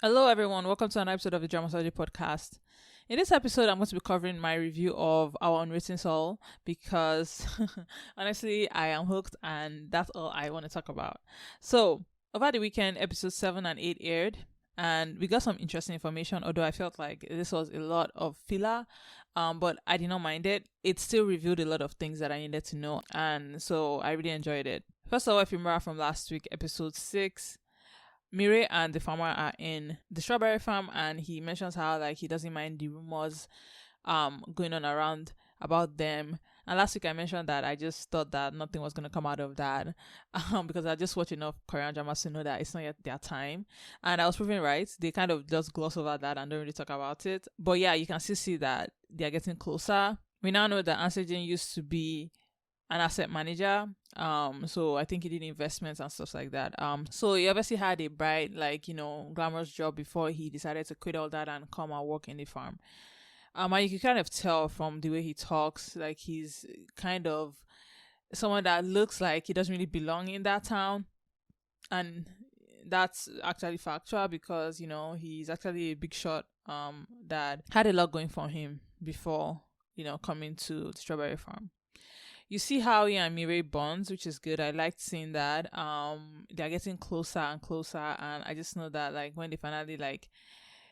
Hello, everyone. Welcome to an episode of the Dramatology Podcast. In this episode, I'm going to be covering my review of Our Unwritten Soul because honestly, I am hooked and that's all I want to talk about. So, over the weekend, episodes 7 and 8 aired and we got some interesting information, although I felt like this was a lot of filler, but I did not mind it. It still revealed a lot of things that I needed to know, and so I really enjoyed it. First of all, if you remember from last week, episode 6, Mire and the farmer are in the strawberry farm, and he mentions how like he doesn't mind the rumors going on around about them. And last week I mentioned that I just thought that nothing was gonna come out of that, because I just watched enough Korean dramas to know that it's not yet their time. And I was proven right. They kind of just gloss over that and don't really talk about it. But yeah, you can still see that they are getting closer. We now know that Ansejin used to be an asset manager, so I think he did investments and stuff like that. So he obviously had a bright, like, glamorous job before he decided to quit all that and come and work in the farm. And you can kind of tell from the way he talks, like he's kind of someone that looks like he doesn't really belong in that town. And that's actually factual because he's actually a big shot that had a lot going for him before coming to the strawberry farm. You see how he and Mireille bonds, which is good. I liked seeing that. They're getting closer and closer, and I just know that like when they finally like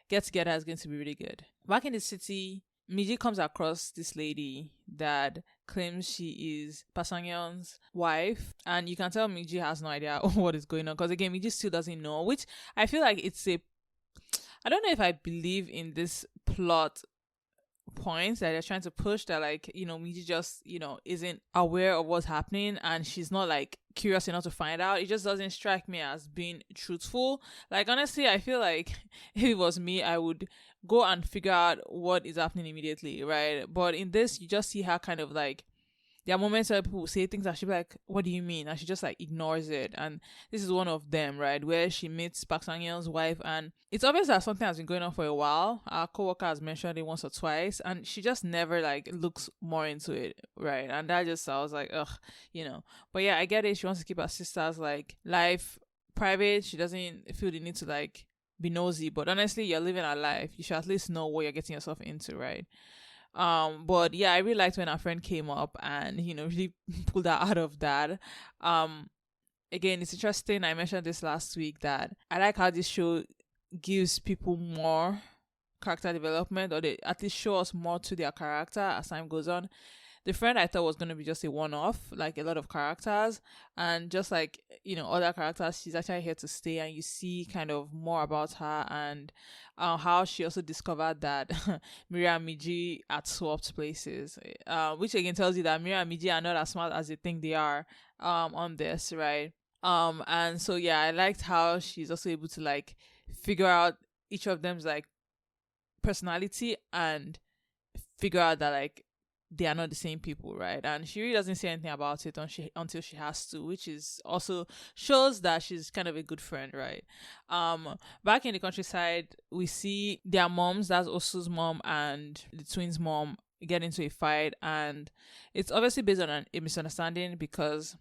get together, it's going to be really good. Back in the city, Miji comes across this lady that claims she is Pasangyeon's wife, and you can tell Miji has no idea what is going on because again, Miji still doesn't know. Which I feel like I don't know if I believe in this plot points that they're trying to push, that like Miji just isn't aware of what's happening and she's not like curious enough to find out. It just doesn't strike me as being truthful. Like honestly, I feel like if it was me, I would go and figure out what is happening immediately, right? But in this, you just see her kind of like, there are moments where people say things that she'll be like, what do you mean? And she just like ignores it. And this is one of them, right? Where she meets Park Sang-yeon's wife. And it's obvious that something has been going on for a while. Our coworker has mentioned it once or twice. And she just never like looks more into it, right? And that just, I was like, ugh, But yeah, I get it. She wants to keep her sister's like life private. She doesn't feel the need to like be nosy. But honestly, you're living a life. You should at least know what you're getting yourself into, right? But yeah, I really liked when our friend came up and really pulled her out of that. Again, it's interesting, I mentioned this last week, that I like how this show gives people more character development, or they at least show us more to their character as time goes on. The friend I thought was going to be just a one-off, like a lot of characters, and just like other characters, she's actually here to stay, and you see kind of more about her and how she also discovered that Miria and Miji had swapped places, which again tells you that Miria and Miji are not as smart as they think they are on this, right? And so yeah, I liked how she's also able to like figure out each of them's like personality and figure out that like they are not the same people, right? And she really doesn't say anything about it until she has to, which is also shows that she's kind of a good friend, right? Back in the countryside, we see their moms, that's Osu's mom and the twins' mom, get into a fight, and it's obviously based on a misunderstanding because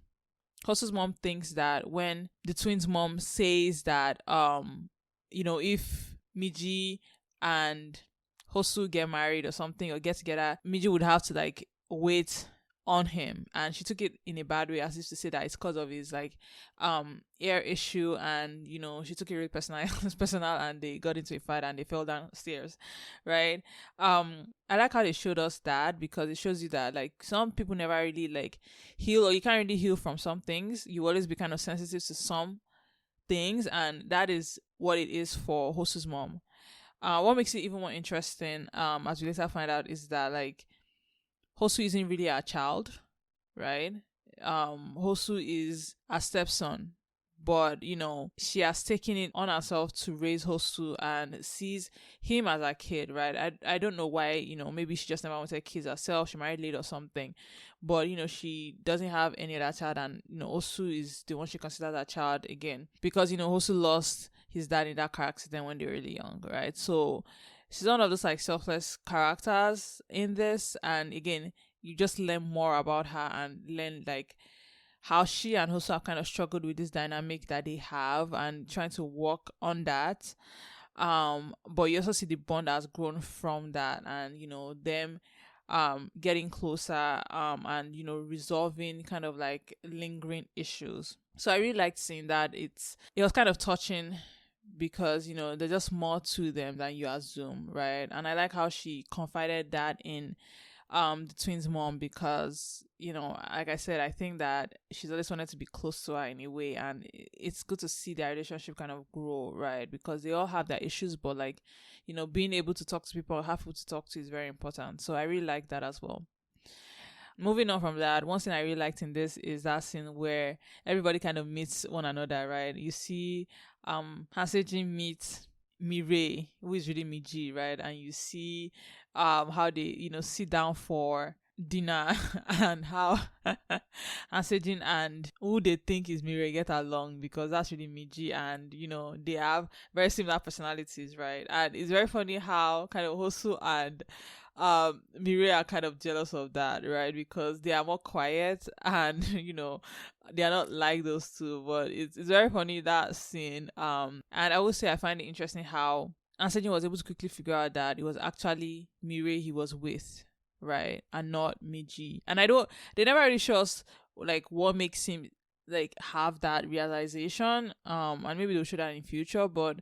Osu's mom thinks that when the twins' mom says that if Miji and Hosu get married or something or get together, Miji would have to like wait on him, and she took it in a bad way, as if to say that it's because of his like ear issue, and she took it really personal and they got into a fight and they fell downstairs, right? I like how they showed us that because it shows you that like some people never really like heal, or you can't really heal from some things. You always be kind of sensitive to some things, and that is what it is for Hosu's mom. What makes it even more interesting, as we later find out, is that like Hosu isn't really a child, right? Hosu is a stepson, but she has taken it on herself to raise Hosu and sees him as a kid, right? I don't know why, maybe she just never wanted kids herself, she married late or something, but she doesn't have any other child, and Hosu is the one she considers a child again, because Hosu lost his dad in that car accident when they were really young, right? So she's one of those like selfless characters in this, and again, you just learn more about her and learn like how she and Hosu have kind of struggled with this dynamic that they have and trying to work on that. But you also see the bond that's grown from that, and them getting closer, and resolving kind of like lingering issues. So I really liked seeing that. It was kind of touching because there's just more to them than you assume, right? And I like how she confided that in the twins' mom, because like I said, I think that she's always wanted to be close to her in a way, and it's good to see their relationship kind of grow, right? Because they all have their issues, but like being able to talk to people or have people to talk to is very important. So I really like that as well. Moving on from that, one thing I really liked in this is that scene where everybody kind of meets one another, right? You see Hanseji meets Mireille, who is really Miji, right? And you see how they sit down for dinner and how Hanseji and who they think is Mireille get along, because that's really Miji, and they have very similar personalities, right? And it's very funny how kind of Hosu and Mireille are kind of jealous of that, right? Because they are more quiet and they are not like those two. But it's very funny, that scene. And I would say I find it interesting how Anseji was able to quickly figure out that it was actually Mireille he was with, right, and not Miji. And they never really show us like what makes him like have that realization. And maybe they'll show that in future, but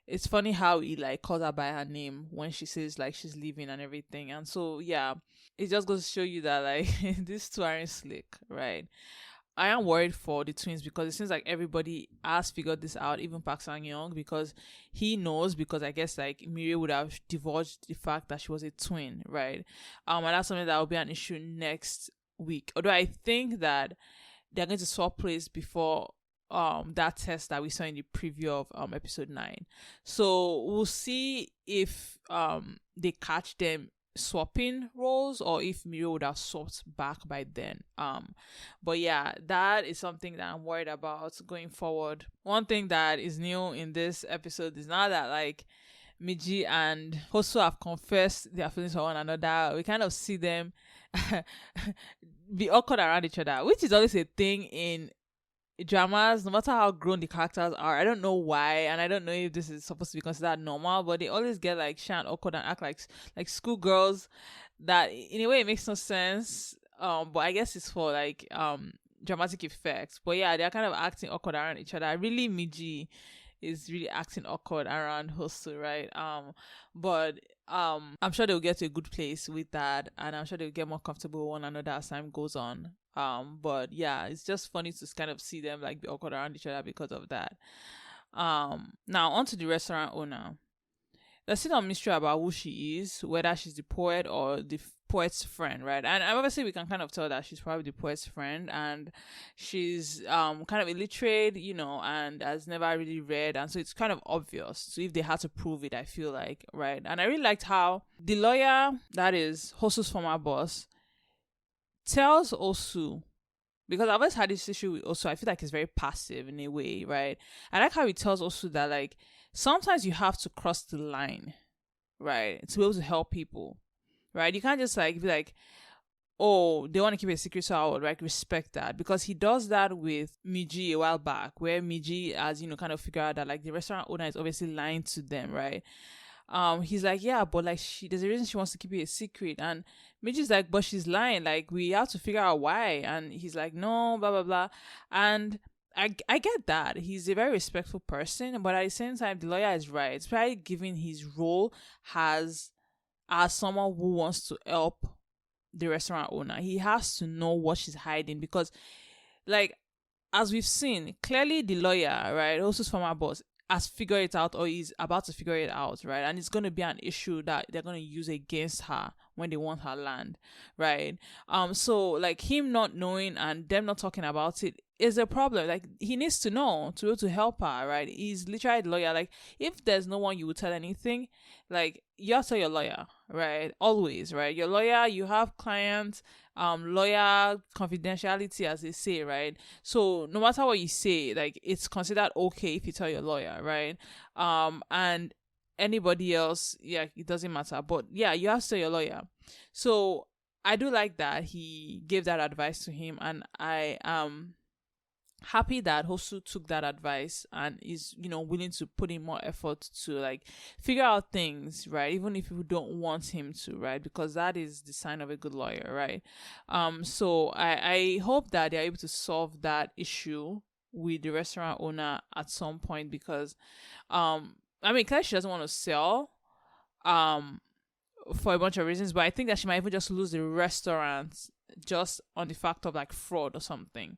it's funny how he like calls her by her name when she says like she's leaving and everything. And so yeah, it just goes to show you that like these two aren't slick, right? I am worried for the twins because it seems like everybody has figured this out, even Park Sang Young, because he knows, because I guess like Mireille would have divulged the fact that she was a twin, right? And that's something that will be an issue next week. Although I think that they're going to swap place before that test that we saw in the preview of episode 9. So we'll see if they catch them swapping roles or if Mireille would have swapped back by then. But yeah, that is something that I'm worried about going forward. One thing that is new in this episode is now that like Miji and Hoso have confessed their feelings for one another, we kind of see them be awkward around each other, which is always a thing in dramas, no matter how grown the characters are. I don't know why, and I don't know if this is supposed to be considered normal, but they always get like shy and awkward and act like schoolgirls. That in a way it makes no sense. But I guess it's for like dramatic effects. But yeah, they're kind of acting awkward around each other. Really, Miji is really acting awkward around Hosu, right? But I'm sure they'll get to a good place with that, and I'm sure they'll get more comfortable with one another as time goes on. But yeah, it's just funny to kind of see them like be awkward around each other because of that. Now on to the restaurant owner. There's still a mystery about who she is, whether she's the poet or the poet's friend, right? And obviously we can kind of tell that she's probably the poet's friend, and she's kind of illiterate, and has never really read, and so it's kind of obvious. So if they had to prove it, I feel like, right? And I really liked how the lawyer, that is Hosu's former boss, tells Osu, because I've always had this issue with Osu. I feel like it's very passive in a way, right? I like how he tells Osu that like sometimes you have to cross the line, right, to be able to help people, right? You can't just like be like, oh, they want to keep a secret, so I would like respect that, because he does that with Miji a while back, where Miji has kind of figured out that like the restaurant owner is obviously lying to them, right? He's like, yeah, but like there's a reason she wants to keep it a secret, and Miji's like, but she's lying, like we have to figure out why. And he's like, no, blah blah blah. And I get that he's a very respectful person, but at the same time the lawyer is right. It's probably given his role as someone who wants to help the restaurant owner, he has to know what she's hiding, because like as we've seen, clearly the lawyer, right, also former boss, has figured it out, or is about to figure it out, right? And it's going to be an issue that they're going to use against her when they want her land, right? So like him not knowing and them not talking about it is a problem. Like he needs to know to be able to help her, right? He's literally the lawyer. Like if there's no one you would tell anything, like you have to tell your lawyer, right? Always, right? Your lawyer, you have clients, lawyer confidentiality, as they say, right? So no matter what you say, like it's considered okay if you tell your lawyer, right? And anybody else, yeah, it doesn't matter, but yeah, you have to tell your lawyer. So I do like that he gave that advice to him, and I am happy that Hosu took that advice and is, willing to put in more effort to like figure out things, right? Even if you don't want him to, right? Because that is the sign of a good lawyer, right? So I hope that they're able to solve that issue with the restaurant owner at some point, because I mean, clearly she doesn't want to sell for a bunch of reasons, but I think that she might even just lose the restaurant just on the fact of like fraud or something.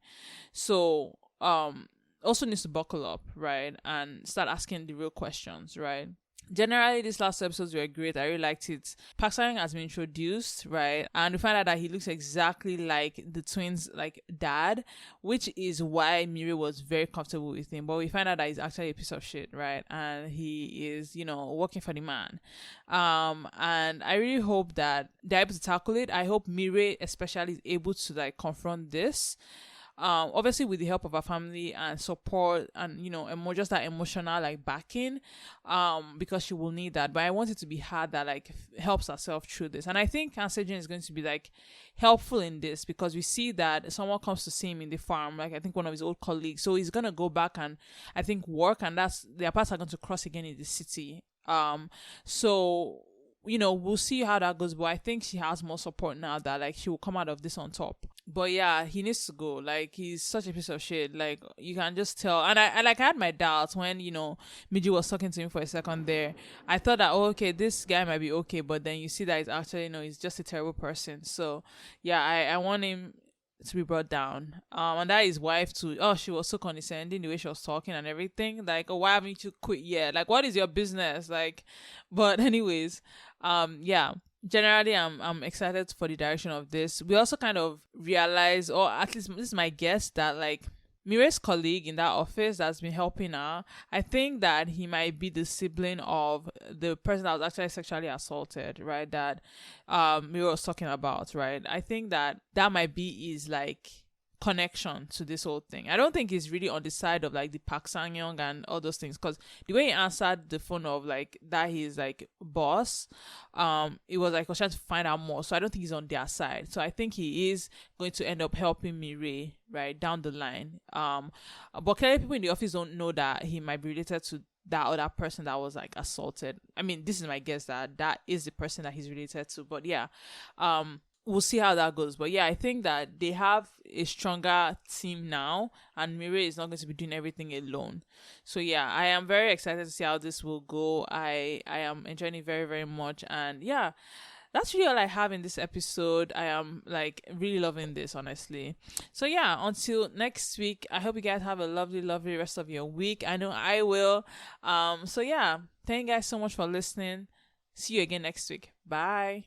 So also needs to buckle up, right, and start asking the real questions, right? Generally, these last episodes were great. I really liked it. Park Sang has been introduced, right? And we find out that he looks exactly like the twins' like dad, which is why Miri was very comfortable with him. But we find out that he's actually a piece of shit, right? And he is, working for the man. And I really hope that they're able to tackle it. I hope Miri especially is able to like confront this. Obviously with the help of her family and support and more just that emotional like backing, because she will need that. But I want it to be her that like helps herself through this, and I think Kansejin is going to be like helpful in this, because we see that someone comes to see him in the farm, like I think one of his old colleagues, so he's gonna go back and I think work, and that's their paths are going to cross again in the city. So we'll see how that goes, but I think she has more support now that like she will come out of this on top. But yeah, he needs to go. Like, he's such a piece of shit. Like, you can just tell. And I had my doubts when Miji was talking to him for a second there. I thought that, okay, this guy might be okay, but then you see that he's actually he's just a terrible person. So yeah, I want him to be brought down. And that his wife too. Oh, she was so condescending the way she was talking and everything. Like, oh, why haven't you quit yet? Like, what is your business? Like, but anyways, yeah. Generally, I'm excited for the direction of this. We also kind of realize, or at least this is my guess, that like Mire's colleague in that office that's been helping her, I think that he might be the sibling of the person that was actually sexually assaulted, right? That Mire was talking about, right? I think that might be his like connection to this whole thing. I don't think he's really on the side of like the Park Sang-young and all those things, because the way he answered the phone of like that he's like boss, it was like I was trying to find out more. So I don't think he's on their side. So I think he is going to end up helping Mire right down the line. But clearly people in the office don't know that he might be related to that other person that was like assaulted. I mean, this is my guess that is the person that he's related to. But yeah, we'll see how that goes. But yeah, I think that they have a stronger team now, and Mire is not going to be doing everything alone. So yeah, I am very excited to see how this will go. I am enjoying it very, very much. And yeah, that's really all I have in this episode. I am like really loving this, honestly. So yeah, until next week, I hope you guys have a lovely, lovely rest of your week. I know I will. So yeah, thank you guys so much for listening. See you again next week. Bye.